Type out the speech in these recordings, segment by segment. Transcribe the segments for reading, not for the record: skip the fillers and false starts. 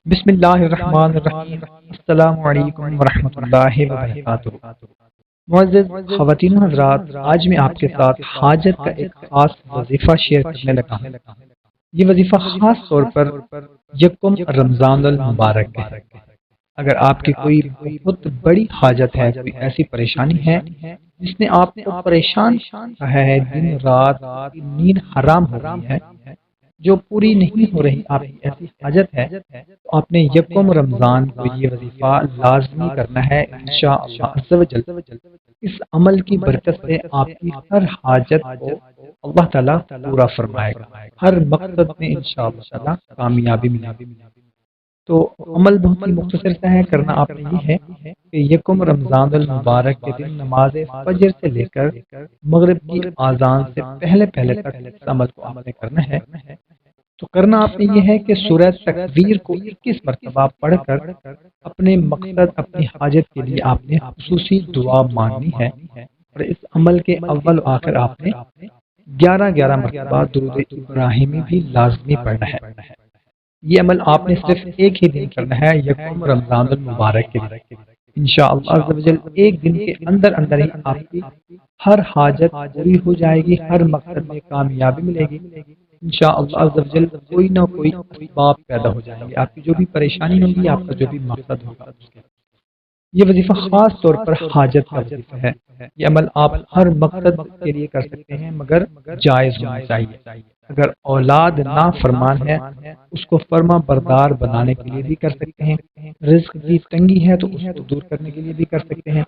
بسم اللہ الرحمن الرحیم۔ السلام علیکم ورحمۃ اللہ وبرکاتہ۔ معزز خواتین و حضرات، آج میں آپ کے ساتھ حاجت کا ایک خاص وظیفہ شیئر کرنے لگا ہوں۔ یہ وظیفہ خاص طور پر یکم رمضان المبارک ہے۔ اگر آپ کی کوئی بہت بڑی حاجت ہے، کوئی ایسی پریشانی ہے جس نے آپ کو پریشان رہا ہے، دن رات نیند حرام ہو رہی ہے، جو پوری نہیں ہو رہی، آپ کی ایسی حاجت ہے تو آپ نے یکم رمضان کو یہ وظیفہ لازمی کرنا ہے انشاءاللہ عز و جل۔ اس عمل کی برکت سے آپ کی ہر حاجت کو اللہ تعالیٰ پورا فرمائے گا، ہر مقصد میں انشاءاللہ تعالیٰ کامیابی ملے گی۔ تو عمل بہت ہی مختصر سا ہے، کرنا آپ نے یہ ہے کہ یکم رمضان المبارک کے دن نماز فجر سے لے کر مغرب کی اذان سے پہلے تک اس عمل کو آپ نے کرنا ہے۔ تو کرنا آپ نے یہ ہے کہ سورہ تکویر کو 21 مرتبہ پڑھ کر اپنے مقصد، اپنی حاجت کے لیے آپ نے خصوصی دعا مانگنی ہے، اور اس عمل کے اول و آخر آپ نے 11 مرتبہ درود ابراہیمی بھی لازمی پڑھنا ہے۔ یہ عمل آپ نے صرف ایک ہی دن کرنا ہے، یکم رمضان المبارک کے دن۔ انشاءاللہ عز و جل ایک دن کے اندر ہی آپ کی ہر حاجت پوری ہو جائے گی، ہر مقصد میں کامیابی ملے گی انشاءاللہ عز و جل۔ کوئی نہ کوئی اسباب پیدا ہو جائیں گے، آپ کی جو بھی پریشانی ہوگی، آپ کا جو بھی مقصد ہوگا۔ یہ وظیفہ خاص طور پر حاجت کا وظیفہ ہے۔ یہ عمل آپ ہر مقصد کے لیے کر سکتے ہیں، مگر جائز ہونا چاہیے۔ اگر اولاد نافرمان ہے، اس کو فرما بردار بنانے کے لیے بھی کر سکتے ہیں۔ رزق کی تنگی ہے تو اس کو دور کرنے کے لیے بھی کر سکتے ہیں۔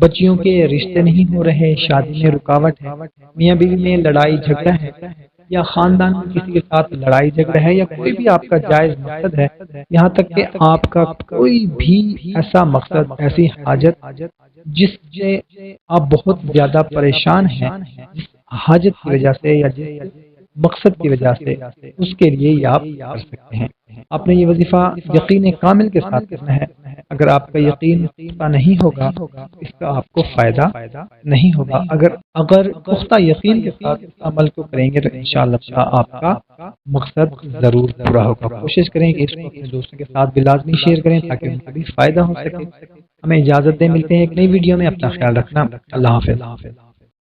بچیوں کے رشتے نہیں ہو رہے، شادی میں رکاوٹ ہے، میاں بیوی میں لڑائی جھگڑا ہے، یا خاندان میں کسی کے ساتھ لڑائی جھگڑا ہے، یا کوئی بھی آپ کا جائز مقصد ہے، یہاں تک کہ آپ کا کوئی بھی ایسا مقصد، ایسی حاجت جس سے آپ بہت زیادہ پریشان ہیں، جس حاجت کی وجہ سے یا جس مقصد کی وجہ سے، اس کے لیے یہ آپ کر سکتے ہیں۔ آپ نے یہ وظیفہ یقین کامل کے ساتھ کرنا ہے۔ اگر آپ کا یقین پختہ نہیں ہوگا، اس کا آپ کو فائدہ نہیں ہوگا۔ اگر پختہ یقین کے ساتھ اس عمل کو کریں گے تو انشاءاللہ آپ کا مقصد ضرور پورا ہوگا۔ کوشش کریں کہ اس کو اپنے دوستوں کے ساتھ بھی لازمی شیئر کریں تاکہ ان کو بھی فائدہ ہو سکے۔ ہمیں اجازت دیں، ملتے ہیں ایک نئی ویڈیو میں، اپنا خیال رکھنا، اللہ حافظ۔